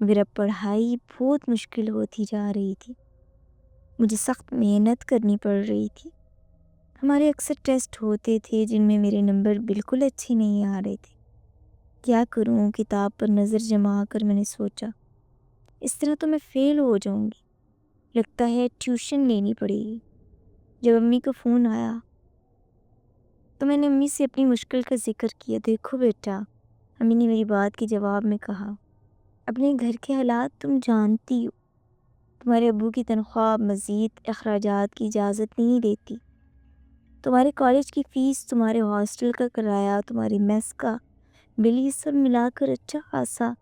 مگر اب پڑھائی بہت مشکل ہوتی جا رہی تھی، مجھے سخت محنت کرنی پڑ رہی تھی۔ ہمارے اکثر ٹیسٹ ہوتے تھے جن میں میرے نمبر بالکل اچھے نہیں آ رہے تھے۔ کیا کروں؟ کتاب پر نظر جما کر میں نے سوچا، اس طرح تو میں فیل ہو جاؤں گی، لگتا ہے ٹیوشن لینی پڑے گی۔ جب امی کا فون آیا تو میں نے امی سے اپنی مشکل کا ذکر کیا۔ دیکھو بیٹا، امی نے میری بات کے جواب میں کہا، اپنے گھر کے حالات تم جانتی ہو، تمہارے ابو کی تنخواہ مزید اخراجات کی اجازت نہیں دیتی، تمہارے کالج کی فیس، تمہارے ہاسٹل کا کرایہ، تمہاری میس کا بل، یہ سب ملا کر اچھا خاصا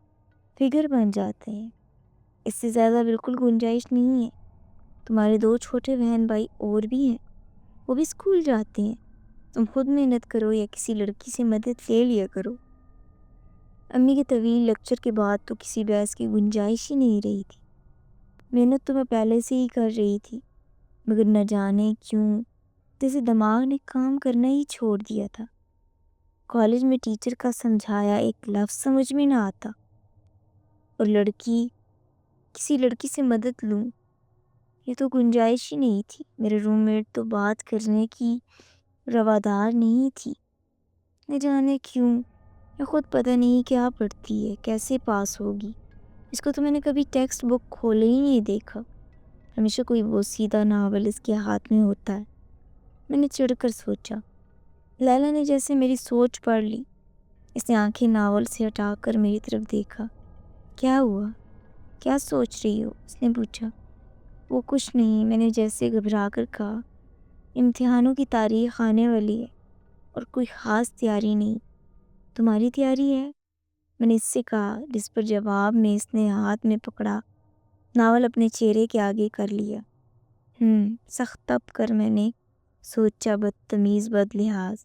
فگر بن جاتے ہیں، اس سے زیادہ بالکل گنجائش نہیں ہے۔ تمہارے 2 چھوٹے بہن بھائی اور بھی ہیں، وہ بھی اسکول جاتے ہیں، تم خود محنت کرو یا کسی لڑکی سے مدد لے لیا کرو۔ امی کے طویل لیکچر کے بعد تو کسی بحث کی گنجائش ہی نہیں رہی تھی۔ محنت تو میں پہلے سے ہی کر رہی تھی، مگر نہ جانے کیوں جیسے دماغ نے کام کرنا ہی چھوڑ دیا تھا۔ کالج میں ٹیچر کا سمجھایا ایک لفظ سمجھ میں نہ آتا، اور کسی لڑکی سے مدد لوں، یہ تو گنجائش ہی نہیں تھی۔ میرے روم میٹ تو بات کرنے کی روادار نہیں تھی، نہ جانے کیوں، یہ خود پتہ نہیں کیا پڑھتی ہے، کیسے پاس ہوگی۔ اس کو تو میں نے کبھی ٹیکسٹ بک کھولے ہی نہیں دیکھا، ہمیشہ کوئی بوسیدہ ناول اس کے ہاتھ میں ہوتا ہے۔ میں نے چڑھ کر سوچا۔ لیلا نے جیسے میری سوچ پڑھ لی، اس نے آنکھیں ناول سے ہٹا کر میری طرف دیکھا۔ کیا ہوا؟ کیا سوچ رہی ہو؟ اس نے پوچھا۔ وہ کچھ نہیں، میں نے جیسے گھبرا کر کہا، امتحانوں کی تاریخ آنے والی ہے اور کوئی خاص تیاری نہیں۔ تمہاری تیاری ہے؟ میں نے اس سے کہا، جس پر جواب میں اس نے ہاتھ میں پکڑا ناول اپنے چہرے کے آگے کر لیا۔ سخت تپ کر میں نے سوچا، بدتمیز بد لحاظ،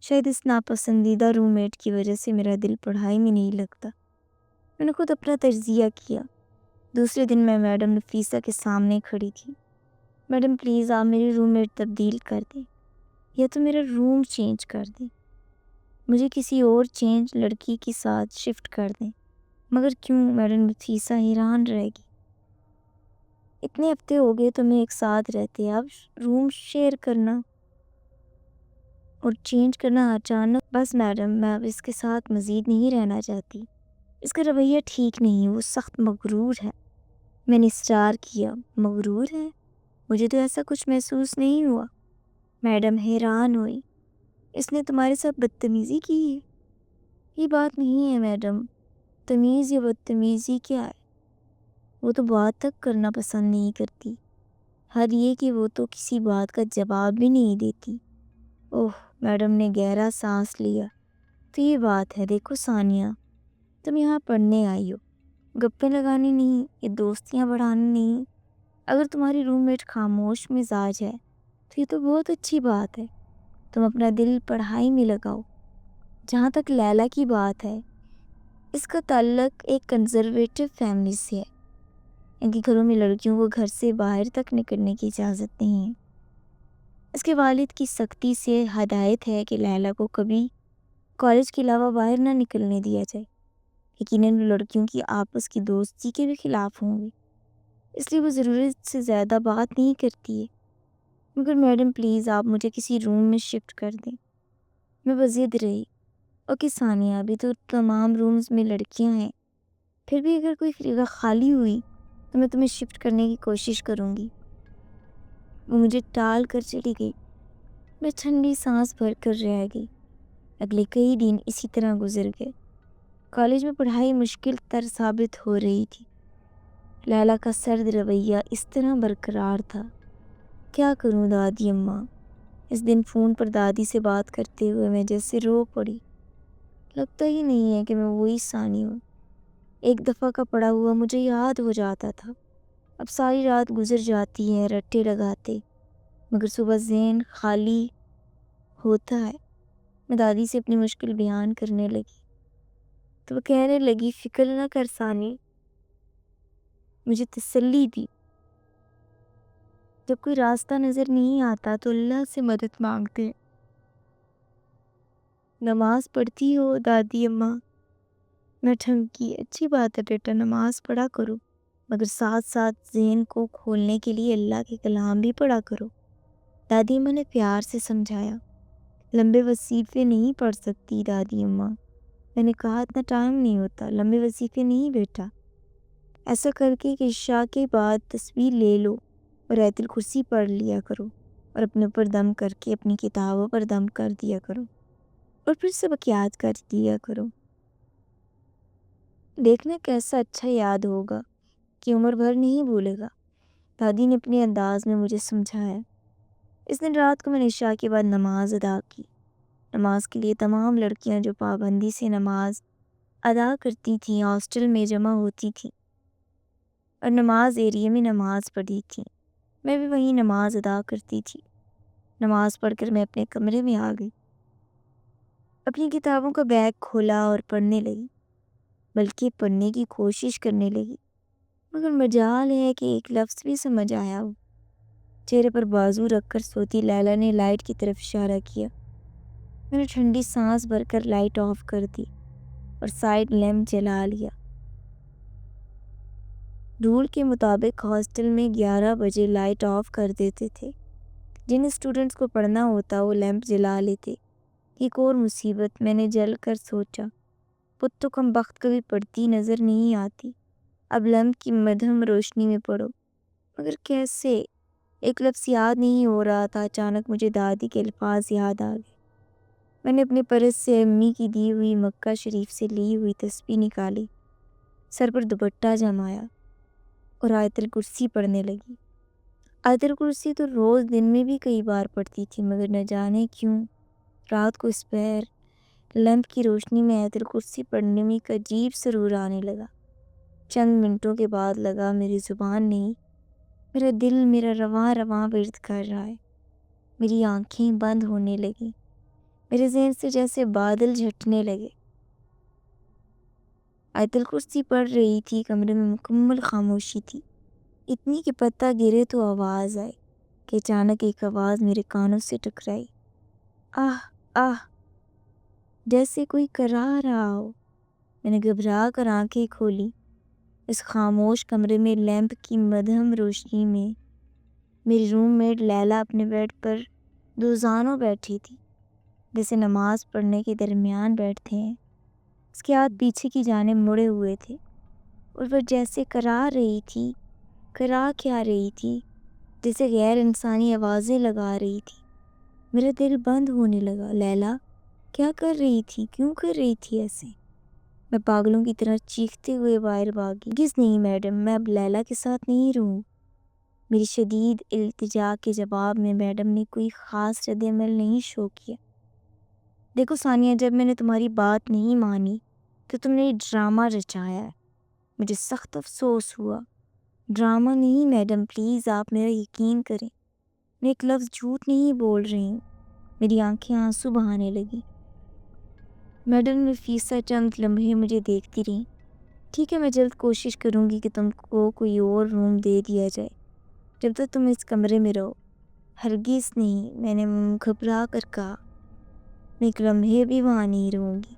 شاید اس ناپسندیدہ روم میٹ کی وجہ سے میرا دل پڑھائی میں نہیں لگتا۔ میں نے خود اپنا تجزیہ کیا۔ دوسرے دن میں میڈم نفیسہ کے سامنے کھڑی تھی۔ میڈم پلیز آپ میری روم میٹ تبدیل کر دیں، یا تو میرا روم چینج کر دیں، مجھے کسی اور چینج لڑکی کے ساتھ شفٹ کر دیں۔ مگر کیوں؟ میڈم نفیسہ حیران رہ گی۔ اتنے ہفتے ہو گئے تمہیں ایک ساتھ رہتے، اب روم شیئر کرنا اور چینج کرنا اچانک؟ بس میڈم، میں اب اس کے ساتھ مزید نہیں رہنا چاہتی، اس کا رویہ ٹھیک نہیں، وہ سخت مغرور ہے۔ میں نے اصرار کیا، مغرور ہے؟ مجھے تو ایسا کچھ محسوس نہیں ہوا۔ میڈم حیران ہوئی، اس نے تمہارے ساتھ بدتمیزی کی ہے؟ یہ بات نہیں ہے میڈم، تمیز یا بدتمیزی کیا ہے، وہ تو بات تک کرنا پسند نہیں کرتی، ہر یہ کہ وہ تو کسی بات کا جواب بھی نہیں دیتی۔ اوہ، میڈم نے گہرا سانس لیا۔ تو یہ بات ہے، دیکھو ثانیہ، تم یہاں پڑھنے آئی ہو، گپیں لگانے نہیں، یہ دوستیاں بڑھانے نہیں۔ اگر تمہاری روم میٹ خاموش مزاج ہے تو یہ تو بہت اچھی بات ہے، تم اپنا دل پڑھائی میں لگاؤ۔ جہاں تک لیلا کی بات ہے، اس کا تعلق ایک کنزرویٹو فیملی سے ہے، ان کے گھروں میں لڑکیوں کو گھر سے باہر تک نکلنے کی اجازت نہیں ہے۔ اس کے والد کی سختی سے ہدایت ہے کہ لیلا کو کبھی کالج کے علاوہ باہر نہ نکلنے دیا جائے، یقیناً لڑکیوں کی آپس کی دوستی کے بھی خلاف ہوں گے، اس لیے وہ ضرورت سے زیادہ بات نہیں کرتی ہے۔ مگر میڈم پلیز آپ مجھے کسی روم میں شفٹ کر دیں۔ میں بضد رہی۔ اوکے ثانیہ، ابھی تو تمام رومز میں لڑکیاں ہیں، پھر بھی اگر کوئی جگہ خالی ہوئی تو میں تمہیں شفٹ کرنے کی کوشش کروں گی۔ وہ مجھے ٹال کر چلی گئی۔ میں ٹھنڈی سانس بھر کر رہ گئی۔ اگلے کئی دن اسی طرح گزر گئے۔ کالج میں پڑھائی مشکل تر ثابت ہو رہی تھی۔ لیلا کا سرد رویہ اس طرح برقرار تھا۔ کیا کروں دادی اماں؟ اس دن فون پر دادی سے بات کرتے ہوئے میں جیسے رو پڑی۔ لگتا ہی نہیں ہے کہ میں وہی ثانی ہوں۔ ایک دفعہ کا پڑھا ہوا مجھے یاد ہو جاتا تھا۔ اب ساری رات گزر جاتی ہے رٹے لگاتے، مگر صبح ذہن خالی ہوتا ہے۔ میں دادی سے اپنی مشکل بیان کرنے لگی تو وہ کہنے لگی، فکر نہ کر ثانی، مجھے تسلی دی، جب کوئی راستہ نظر نہیں آتا تو اللہ سے مدد مانگتے۔ نماز پڑھتی ہو دادی اماں؟ میں ٹھمکی، اچھی بات ہے بیٹا، نماز پڑھا کرو، مگر ساتھ ساتھ ذہن کو کھولنے کے لیے اللہ کے کلام بھی پڑھا کرو۔ دادی اماں نے پیار سے سمجھایا۔ لمبے وظیفے نہیں پڑھ سکتی دادی اماں، میں نے کہا اتنا ٹائم نہیں ہوتا، لمبے وظیفے نہیں بیٹا، ایسا کر کے کہ عشاء کے بعد تصویر لے لو اور آیت الکرسی پڑھ لیا کرو اور اپنے اوپر دم کر کے اپنی کتابوں پر دم کر دیا کرو اور پھر سبق یاد کر دیا کرو، دیکھنا کیسا اچھا یاد ہوگا کہ عمر بھر نہیں بھولے گا۔ دادی نے اپنے انداز میں مجھے سمجھایا۔ اس دن رات کو میں نے عشاء کے بعد نماز ادا کی۔ نماز کے لیے تمام لڑکیاں جو پابندی سے نماز ادا کرتی تھیں ہاسٹل میں جمع ہوتی تھیں اور نماز ایریے میں نماز پڑھی تھی۔ میں بھی وہیں نماز ادا کرتی تھی۔ نماز پڑھ کر میں اپنے کمرے میں آ گئی، اپنی کتابوں کا بیگ کھولا اور پڑھنے لگی، بلکہ پڑھنے کی کوشش کرنے لگی، مگر مجال ہے کہ ایک لفظ بھی سمجھ آیا ہو۔ چہرے پر بازو رکھ کر سوتی لیلا نے لائٹ کی طرف اشارہ کیا۔ میں نے ٹھنڈی سانس بھر کر لائٹ آف کر دی اور سائیڈ لیمپ جلا لیا۔ رول کے مطابق ہاسٹل میں 11 بجے لائٹ آف کر دیتے تھے۔ جن اسٹوڈنٹس کو پڑھنا ہوتا وہ لیمپ جلا لیتے۔ ایک اور مصیبت، میں نے جل کر سوچا، پت تو کم بخت کبھی پڑھتی نظر نہیں آتی، اب لیمپ کی مدھم روشنی میں پڑھو، مگر کیسے؟ ایک لفظ یاد نہیں ہو رہا تھا۔ اچانک مجھے دادی کے الفاظ یاد آ گئے۔ میں نے اپنے پرس سے امی کی دی ہوئی مکہ شریف سے لی ہوئی تسبیح نکالی، سر پر دوپٹہ جمایا اور آیت الکرسی پڑھنے لگی۔ آیت الکرسی تو روز دن میں بھی کئی بار پڑھتی تھی، مگر نہ جانے کیوں رات کو اس پیر لیمپ کی روشنی میں آیت الکرسی پڑھنے میں ایک عجیب سرور آنے لگا۔ چند منٹوں کے بعد لگا میری زبان نہیں، میرا دل میرا رواں رواں ورد کر رہا ہے۔ میری آنکھیں بند ہونے لگیں، میرے ذہن سے جیسے بادل جھٹنے لگے۔ آیت الکرسی پڑھ رہی تھی، کمرے میں مکمل خاموشی تھی، اتنی کہ پتہ گرے تو آواز آئے کہ اچانک ایک آواز میرے کانوں سے ٹکرائی، آہ آہ، جیسے کوئی کرا رہا ہو۔ میں نے گھبرا کر آنکھیں کھولی۔ اس خاموش کمرے میں لیمپ کی مدھم روشنی میں میری روم میٹ لیلا اپنے بیڈ پر دوزانوں بیٹھی تھی، جیسے نماز پڑھنے کے درمیان بیٹھتے ہیں۔ اس کے ہاتھ پیچھے کی جانب مڑے ہوئے تھے اور وہ جیسے کرا رہی تھی، کرا کیا رہی تھی، جیسے غیر انسانی آوازیں لگا رہی تھی۔ میرا دل بند ہونے لگا۔ لیلا کیا کر رہی تھی؟ کیوں کر رہی تھی ایسے؟ میں پاگلوں کی طرح چیختے ہوئے باہر بھاگی۔ کس نہیں میڈم، میں اب لیلا کے ساتھ نہیں رہوں۔ میری شدید التجا کے جواب میں میڈم نے کوئی خاص رد عمل نہیں شو کیا۔ دیکھو ثانیہ، جب میں نے تمہاری بات نہیں مانی تو تم نے ڈرامہ رچایا ہے، مجھے سخت افسوس ہوا۔ ڈرامہ نہیں میڈم، پلیز آپ میرا یقین کریں، میں ایک لفظ جھوٹ نہیں بول رہی ہوں۔ میری آنکھیں آنسو بہانے لگی۔ میڈم نفیسہ چند لمحے مجھے دیکھتی رہی۔ ٹھیک ہے، میں جلد کوشش کروں گی کہ تم کو کوئی اور روم دے دیا جائے، جب تک تم اس کمرے میں رہو۔ ہرگز نہیں، میں نے گھبرا کر کہا، میں ایک لمحے بھی وہاں نہیں رہوں گی۔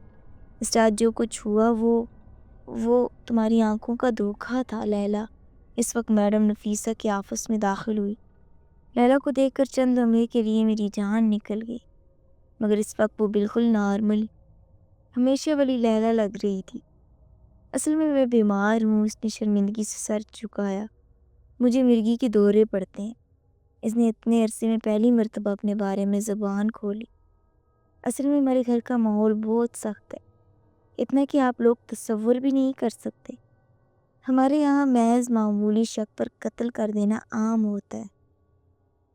اس رات جو کچھ ہوا وہ تمہاری آنکھوں کا دھوکہ تھا لیلا۔ اس وقت میڈم نفیسہ کے آفس میں داخل ہوئی۔ لیلا کو دیکھ کر چند لمحے کے لیے میری جان نکل گئی، مگر اس وقت وہ بالکل نارمل ہمیشہ والی لیلا لگ رہی تھی۔ اصل میں بیمار ہوں، اس نے شرمندگی سے سر جھکایا۔ مجھے مرگی کے دورے پڑتے ہیں۔ اس نے اتنے عرصے میں پہلی مرتبہ اپنے بارے میں زبان کھولی۔ اصل میں ہمارے گھر کا ماحول بہت سخت ہے، اتنا کہ آپ لوگ تصور بھی نہیں کر سکتے۔ ہمارے یہاں محض معمولی شک پر قتل کر دینا عام ہوتا ہے۔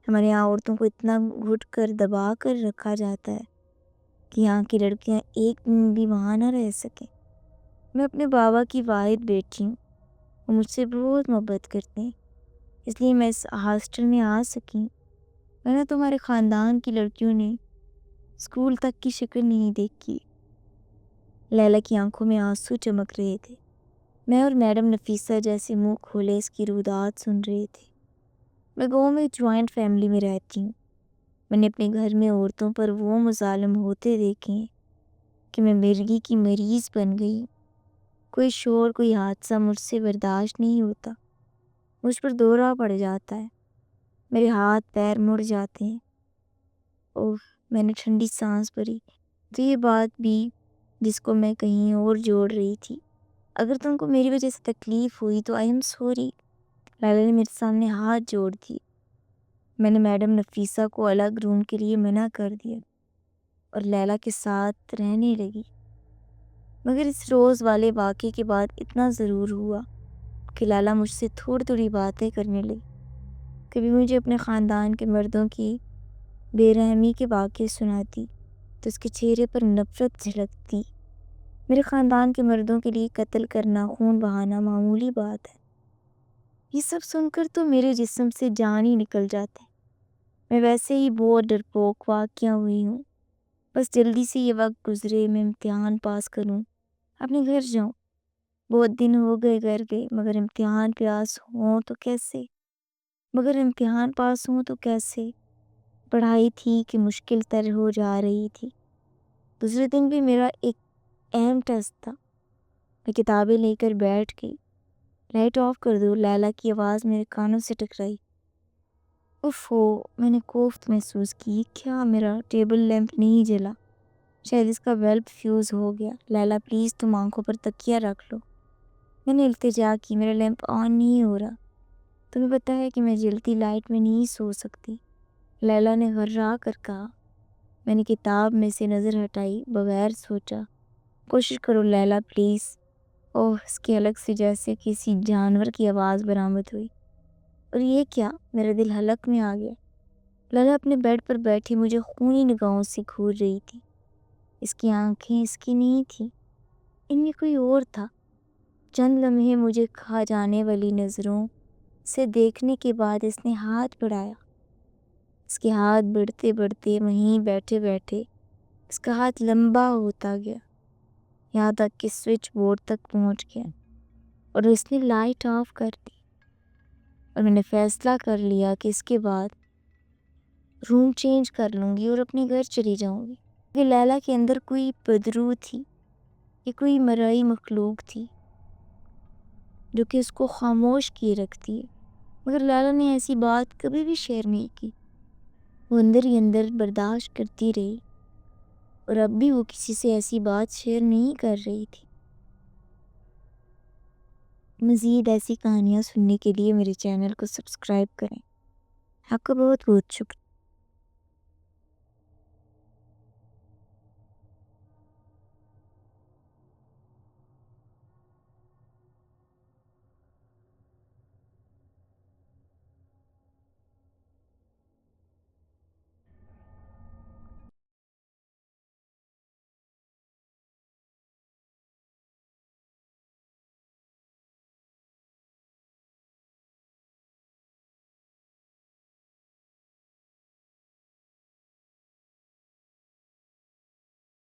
ہمارے یہاں عورتوں کو اتنا گھٹ کر دبا کر رکھا جاتا ہے کہ یہاں کی لڑکیاں ایک دن بھی وہاں نہ رہ سکیں۔ میں اپنے بابا کی واحد بیٹی ہوں، وہ مجھ سے بہت محبت کرتے ہیں، اس لیے میں اس ہاسٹل میں آ سکی، ورنہ تمہارے خاندان کی لڑکیوں نے اسکول تک کی شکل نہیں دیکھی۔ لیلا کی آنکھوں میں آنسو چمک رہے تھے۔ میں اور میڈم نفیسہ جیسے منہ کھولے اس کی رودات سن رہے تھے۔ میں گاؤں میں جوائنٹ فیملی میں رہتی ہوں۔ میں نے اپنے گھر میں عورتوں پر وہ مظالم ہوتے دیکھے ہیں کہ میں مرگی کی مریض بن گئی۔ کوئی شور، کوئی حادثہ مجھ سے برداشت نہیں ہوتا، مجھ پر دورہ پڑ جاتا ہے، میرے ہاتھ پیر مڑ جاتے ہیں۔ اوہ، میں نے ٹھنڈی سانس بھری۔ تو یہ بات بھی جس کو میں کہیں اور جوڑ رہی تھی۔ اگر تم کو میری وجہ سے تکلیف ہوئی تو آئی ایم سوری۔ لیلا نے میرے سامنے ہاتھ جوڑ دی۔ میں نے میڈم نفیسہ کو الگ روم کے لیے منع کر دیا اور لیلا کے ساتھ رہنے لگی۔ مگر اس روز والے واقعے کے بعد اتنا ضرور ہوا کہ لیلا مجھ سے تھوڑی تھوڑی باتیں کرنے لگی۔ کبھی مجھے اپنے خاندان کے مردوں کی بے رحمی کے واقعے سناتی تو اس کے چہرے پر نفرت جھلکتی۔ میرے خاندان کے مردوں کے لیے قتل کرنا، خون بہانا معمولی بات ہے۔ یہ سب سن کر تو میرے جسم سے جان ہی نکل جاتے۔ میں ویسے ہی بہت ڈرپوک واقعہ ہوئی ہوں۔ بس جلدی سے یہ وقت گزرے، میں امتحان پاس کروں، اپنے گھر جاؤں۔ بہت دن ہو گئے گھر گئے، مگر امتحان پاس ہوں تو کیسے؟ پڑھائی تھی کہ مشکل تر ہو جا رہی تھی۔ دوسرے دن بھی میرا ایک اہم ٹیسٹ تھا۔ میں کتابیں لے کر بیٹھ گئی۔ لائٹ آف کر دو، لیلا کی آواز میرے کانوں سے ٹکرائی۔ میں نے کوفت محسوس کی، کیا میرا ٹیبل لیمپ نہیں جلا؟ شاید اس کا بلب فیوز ہو گیا۔ لیلا پلیز تم آنکھوں پر تکیہ رکھ لو۔ میں نے التجا کی، میرا لیمپ آن نہیں ہو رہا۔ تمہیں پتہ ہے کہ میں جلتی لائٹ میں نہیں سو سکتی، لیلا نے گھررا کر کہا۔ میں نے کتاب میں سے نظر ہٹائی، بغیر سوچا۔ کوشش کرو لیلا پلیز۔ اس کے حلق سے جیسے کسی جانور کی آواز برآمد ہوئی۔ اور یہ کیا؟ میرا دل حلق میں آ گیا۔ لیلا اپنے بیڈ پر بیٹھی مجھے خونی نگاہوں سے گھور رہی تھی۔ اس کی آنکھیں اس کی نہیں تھی، ان میں کوئی اور تھا۔ چند لمحے مجھے کھا جانے والی نظروں سے دیکھنے کے بعد اس نے ہاتھ بڑھایا۔ اس کے ہاتھ بڑھتے بڑھتے وہیں بیٹھے بیٹھے اس کا ہاتھ لمبا ہوتا گیا، یہاں تک کہ سوئچ بورڈ تک پہنچ گیا اور اس نے لائٹ آف کر دی۔ اور میں نے فیصلہ کر لیا کہ اس کے بعد روم چینج کر لوں گی اور اپنے گھر چلی جاؤں گی۔ کہ لیلا کے اندر کوئی بدرو تھی، یہ کوئی مرئی مخلوق تھی جو کہ اس کو خاموش کیے رکھتی ہے۔ مگر لیلا نے ایسی بات کبھی بھی شیئر نہیں کی، وہ اندر ہی اندر برداشت کرتی رہی، اور اب بھی وہ کسی سے ایسی بات شیئر نہیں کر رہی تھی۔ مزید ایسی کہانیاں سننے کے لیے میرے چینل کو سبسکرائب کریں۔ آپ کا بہت بہت شکریہ۔